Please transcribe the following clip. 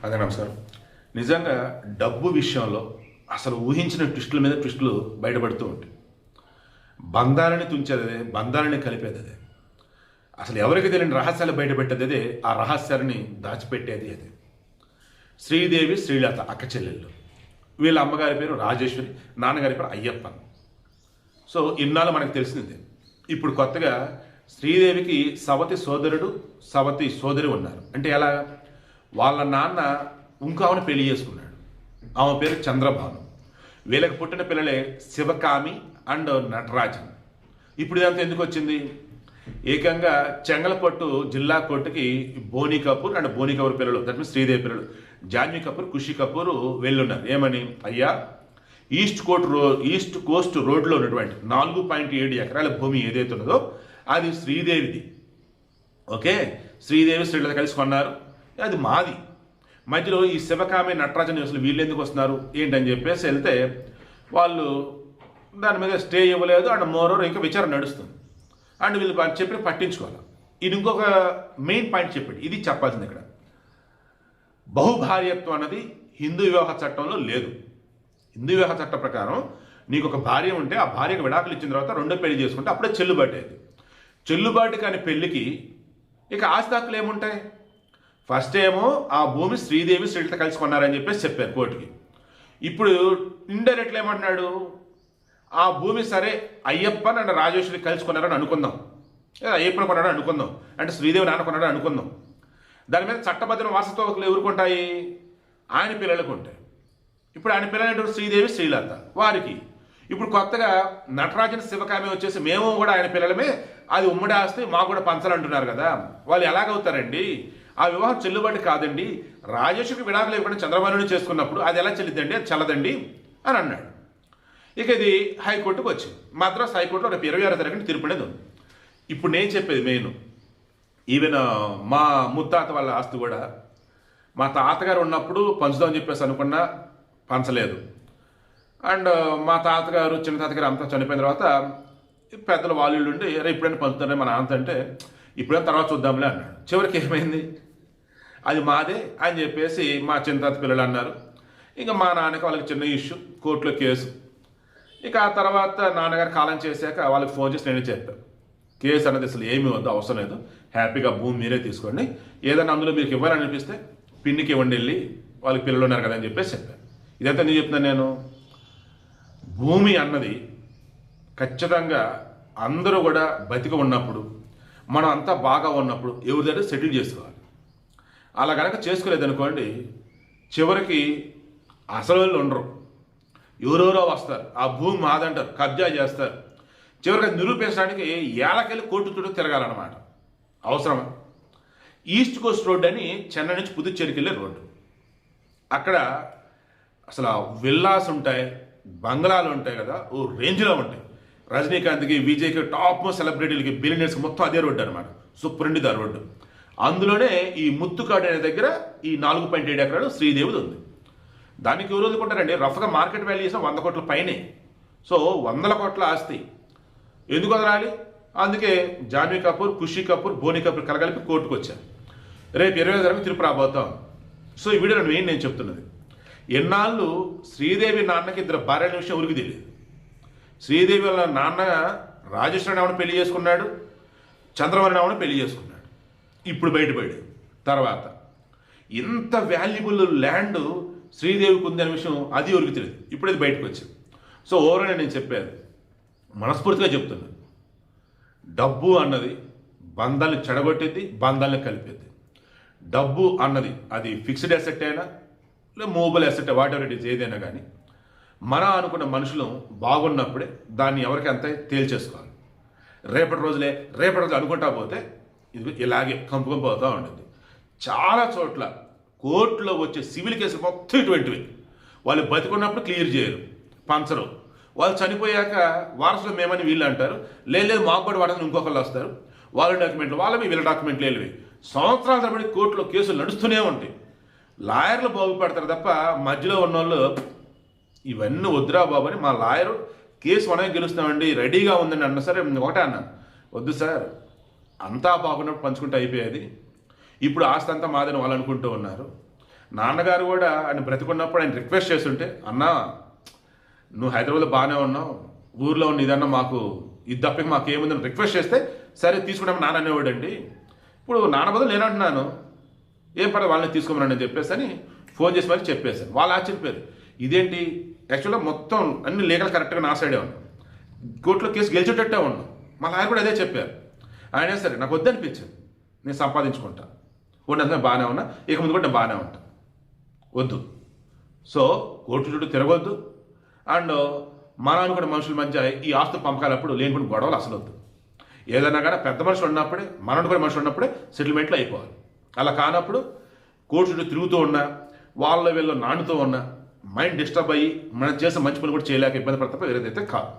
అదే నమస్కారం. నిజంగా డబ్బు విషయంలో అసలు ఊహించిన ట్విస్టుల మీద ట్విస్టులు బయటపడుతూ ఉంటాయి. బంధాలని తుంచేది అదే, బంధాలని కలిపేది అదే. అసలు ఎవరికి తెలియని రహస్యాలు బయటపెట్టేది అదే, ఆ రహస్యాలని దాచిపెట్టేది అదే. శ్రీదేవి శ్రీలత అక్క చెల్లెళ్ళు. వీళ్ళ అమ్మగారి పేరు రాజేశ్వరి, నాన్నగారి పేరు అయ్యప్పన్. సో ఇన్నాళ్ళు మనకు తెలిసిందే. ఇప్పుడు కొత్తగా శ్రీదేవికి సవతి సోదరుడు, సవతి సోదరి ఉన్నారు. అంటే ఎలా? వాళ్ళ నాన్న ఇంకో ఆమెను పెళ్లి చేసుకున్నాడు. ఆమె పేరు చంద్రభాను. వీళ్ళకి పుట్టిన పిల్లలే శివకామి అండ్ నటరాజన్. ఇప్పుడు ఇదంతా ఎందుకు వచ్చింది? ఏకంగా చెంగలపట్టు జిల్లా కోర్టుకి బోనీ కపూర్ అండ్ బోనీ కపూర్ పిల్లలు, దట్ మీన్స్ శ్రీదేవి పిల్లలు జాన్వీ కపూర్, ఖుషి కపూర్ వెళ్ళున్నారు. ఏమని? అయ్యా, ఈస్ట్ కోస్ట్ రోడ్లో ఉన్నటువంటి 4.7 ఎకరాల భూమి ఏదైతే ఉన్నదో అది శ్రీదేవిది. ఓకే, శ్రీదేవి శ్రీలత కలిసి కొన్నారు, అది మాది. మధ్యలో ఈ శివకామి నటరాజన్ అసలు వీళ్ళు ఎందుకు వస్తున్నారు ఏంటని చెప్పేసి వెళ్తే వాళ్ళు దాని మీద స్టే ఇవ్వలేదు అండ్ మోరోవర్ ఇంకా విచారణ నడుస్తుంది. అండ్ వీళ్ళు చెప్పి పట్టించుకోవాలి. ఇది ఇంకొక మెయిన్ పాయింట్ చెప్పాడు, ఇది చెప్పాల్సింది ఇక్కడ. బహుభార్యత్వం అన్నది హిందూ వివాహ చట్టంలో లేదు. హిందూ వివాహ చట్టం ప్రకారం నీకు ఒక భార్య ఉంటే ఆ భార్యకు విడాకులు ఇచ్చిన తర్వాత రెండో పెళ్లి చేసుకుంటే అప్పుడే చెల్లుబాటు అయ్యేది. చెల్లుబాటు కాని పెళ్లికి ఇక ఆస్తి హక్కులు ఏముంటాయి? ఫస్ట్ ఏమో ఆ భూమి శ్రీదేవి శ్రీలత కలిసి కొన్నారని చెప్పేసి చెప్పారు కోర్టుకి. ఇప్పుడు ఇండైరెక్ట్గా ఏమంటున్నాడు? ఆ భూమి సరే అయ్యప్పన్ అండ్ రాజేశ్వరి కలిసి కొన్నారని అనుకుందాం, అయ్యప్పని కొన్నాడని అనుకుందాం, అంటే శ్రీదేవి నాన్న కొన్నాడని అనుకుందాం. దాని మీద చట్టబద్ధమైన వారసత్వ హక్కులు ఎవరుకుంటాయి? ఆయన పిల్లలకు ఉంటాయి. ఇప్పుడు ఆయన పిల్లలు అంటే శ్రీదేవి శ్రీలత వారికి. ఇప్పుడు కొత్తగా నటరాజన్ శివకామి వచ్చేసి మేము కూడా ఆయన పిల్లలమే, అది ఉమ్మడి ఆస్తి మాకు కూడా పంచాలంటున్నారు కదా. వాళ్ళు ఎలాగవుతారండి? ఆ వివాహం చెల్లుబాటు కాదండి. రాజేష్కి విడాకులు ఇవ్వకుండా చంద్రబాబు చేసుకున్నప్పుడు అది ఎలా చెల్లిద్దండి, అది చల్లదండి అని అన్నాడు. ఇక ఇది హైకోర్టుకు వచ్చింది. మద్రాస్ హైకోర్టులో రేపు 26వ తారీఖున తీర్పు అనేది ఉంది. ఇప్పుడు నేను చెప్పేది మెయిన్, ఈవెన్ మా ముత్తాత వాళ్ళ ఆస్తి కూడా మా తాతగారు ఉన్నప్పుడు పంచుదామని చెప్పేసి అనుకున్నా, పంచలేదు. అండ్ మా తాతగారు చిన్న తాతగారు అంతా చనిపోయిన తర్వాత పెద్దలు వాళ్ళు ఉండి ఎప్పుడైనా పంచుతారని మా నాన్న అంటే ఇప్పుడైనా తర్వాత చూద్దాంలే అన్నాడు. చివరికి ఏమైంది? అది మాదే అని చెప్పేసి మా చిన్న తాత పిల్లలు అన్నారు. ఇంకా మా నాన్నకి వాళ్ళకి చిన్న ఇష్యూ, కోర్టులో కేసు. ఇక ఆ తర్వాత నాన్నగారు కాలం చేశాక వాళ్ళకి ఫోన్ చేసి నేనే చెప్పాను, కేసు అన్నది అసలు ఏమీ వద్దు, అవసరం లేదు, హ్యాపీగా భూమి మీరే తీసుకోండి, ఏదైనా అందులో మీకు ఇవ్వాలనిపిస్తే పిన్నికి ఇవ్వండి వెళ్ళి, వాళ్ళకి పిల్లలు ఉన్నారు కదా అని చెప్పేసి చెప్పాను. ఇదంతా నేను చెప్తున్నాను. నేను భూమి అన్నది ఖచ్చితంగా అందరూ కూడా బతికి ఉన్నప్పుడు, మనం అంతా బాగా ఉన్నప్పుడు ఎవరి దగ్గర సెటిల్ చేసుకోవాలి. అలా కనుక చేసుకోలేదనుకోండి, చివరికి అసలు వాళ్ళు ఉండరు, ఎవరెవరో వస్తారు, ఆ భూమి మాదంటారు, కబ్జా చేస్తారు. చివరికి అది నిరూపించడానికి ఏళ్ళకెళ్ళి కోర్టు చుట్టూ తిరగాలన్నమాట. అవసరమా? ఈస్ట్ కోస్ట్ రోడ్ అని చెన్నై నుంచి పుదుచ్చేరికి వెళ్ళే రోడ్డు. అక్కడ అసలు విల్లాస్ ఉంటాయి, బంగ్లాలు ఉంటాయి కదా, ఓ రేంజ్లో ఉంటాయి. రజనీకాంత్కి, విజయ్కి, టాప్ సెలబ్రిటీలకి, బిలియనర్స్కి మొత్తం అదే రోడ్డు అనమాట. సూపర్ ఉండిది ఆ రోడ్డు. అందులోనే ఈ ముత్తుకాడు అనే దగ్గర ఈ 4.7 ఎకరాలు శ్రీదేవిది ఉంది. దానికి ఎవరు వదులుకుంటారండి? రఫ్గా మార్కెట్ వాల్యూ చేసిన 100 కోట్ల పైనే. సో 100 కోట్ల ఆస్తి ఎందుకు వదలాలి? అందుకే జాన్వీ కపూర్, ఖుషి కపూర్, బోనీ కపూర్ కలగలిపి కోర్టుకు వచ్చారు. రేపు 20వ తారీఖు తీర్పు రాబోతాం. సో ఈ వీడియో నేను చెప్తున్నది, ఎన్నాళ్ళు శ్రీదేవి నాన్నకి 2 భార్యల విషయం ఉరికి తెలియదు. శ్రీదేవి వాళ్ళ నాన్న రాజేశ్వరి ఆవిడ పెళ్లి చేసుకున్నాడు, చంద్రబాబు ఆవిడ పెళ్లి చేసుకున్నాడు. ఇప్పుడు బయటపడి తర్వాత ఇంత వాల్యుబుల్ ల్యాండ్ శ్రీదేవికి ఉంది అనే విషయం అది ఉరికి తెలియదు. ఇప్పుడు ఇది బయటకు వచ్చింది. సో ఓవరాల్ నేను చెప్పాను, మనస్ఫూర్తిగా చెప్తున్నాను, డబ్బు అన్నది బంధాలను చెడగొట్టేది, బంధాలను కలిపేది. డబ్బు అన్నది అది ఫిక్స్డ్ అసెట్ అయినా లేదా movable asset, what ever it is, ఏదైనా కానీ మనం అనుకున్న మనుషులు బాగున్నప్పుడే దాన్ని ఎవరికి అంత తేల్చేసుకోవాలి. రేపటి రోజులే అనుకుంటా పోతే ఇది ఇలాగే కంపుకుంపోతూ ఉంటుంది. చాలా చోట్ల కోర్టులో వచ్చే సివిల్ కేసులు మొత్తం ఇటువంటివి. వాళ్ళు బతికున్నప్పుడు క్లియర్ చేయరు, పంచరు. వాళ్ళు చనిపోయాక వారసులు మేమని వీళ్ళు అంటారు, లేదు మాకు కూడా వాడని ఇంకొకళ్ళు వస్తారు, వాళ్ళ డాక్యుమెంట్లు వాళ్ళవి, వీళ్ళ డాక్యుమెంట్లు వెళ్ళవి. సంవత్సరాల తరబడి కోర్టులో కేసులు నడుస్తూనే ఉంటాయి. లాయర్లు బాగుపడతారు తప్ప మధ్యలో ఉన్నోళ్ళు ఇవన్నీ వద్దురా బాబు అని. మా లాయరు కేసు మనమే గెలుస్తామండి, రెడీగా ఉందండి అన్న. సరే ఒకటే అన్నాను, వద్దు సార్, అంతా బాగున్నప్పుడు పంచుకుంటూ అయిపోయేది. ఇప్పుడు ఆస్తి అంతా మాదని వాళ్ళు అనుకుంటూ ఉన్నారు. నాన్నగారు కూడా ఆయన బ్రతికున్నప్పుడు ఆయన రిక్వెస్ట్ చేస్తుంటే, అన్నా నువ్వు హైదరాబాద్లో బాగానే ఉన్నావు, ఊర్లో ఉన్న ఇదన్నా మాకు ఇది తప్పక మాకేముందని రిక్వెస్ట్ చేస్తే సరే తీసుకున్నాము నాన్న అనేవాడు అండి. ఇప్పుడు నాన్న బదులు నేను అంటున్నాను, ఏం పర్లేదు వాళ్ళని తీసుకోమని అని చెప్పేసి అని ఫోన్ చేసి మరి చెప్పేశాను. వాళ్ళు ఆశ్చర్యపోయారు, ఇదేంటి యాక్చువల్గా మొత్తం అన్ని లీగల్ కరెక్ట్గా నా సైడే ఉన్నాం, కోర్టులో కేసు గెలిచేటట్టే ఉన్నాం. మా లాయర్ కూడా అదే చెప్పారు. ఆయన సరే నాకు వద్దనిపించింది, నేను సంపాదించుకుంటా, ఉన్నంత బాగానే ఉన్నా, ఇక ముందు కూడా నేను బాగానే ఉంటా, వద్దు. సో కోర్టు చుట్టూ తిరగొద్దు. అండ్ మన కూడా మనుషుల మధ్య ఈ ఆస్తు పంపకాలప్పుడు లేనిపోయిన గొడవలు అసలు వద్దు. ఏదైనా కానీ పెద్ద మనుషులు ఉన్నప్పుడే, మనోడు కూడా మనుషులు ఉన్నప్పుడే సెటిల్మెంట్లు అయిపోవాలి. అలా కానప్పుడు కోర్టు చుట్టూ తిరుగుతూ ఉన్నా, వాళ్ళ వీళ్ళు నానుతూ ఉన్నా, మైండ్ డిస్టర్బ్ అయ్యి మనం చేసే మంచి పనులు కూడా చేయలేక ఇబ్బంది పడతా వేరేదైతే కాదు.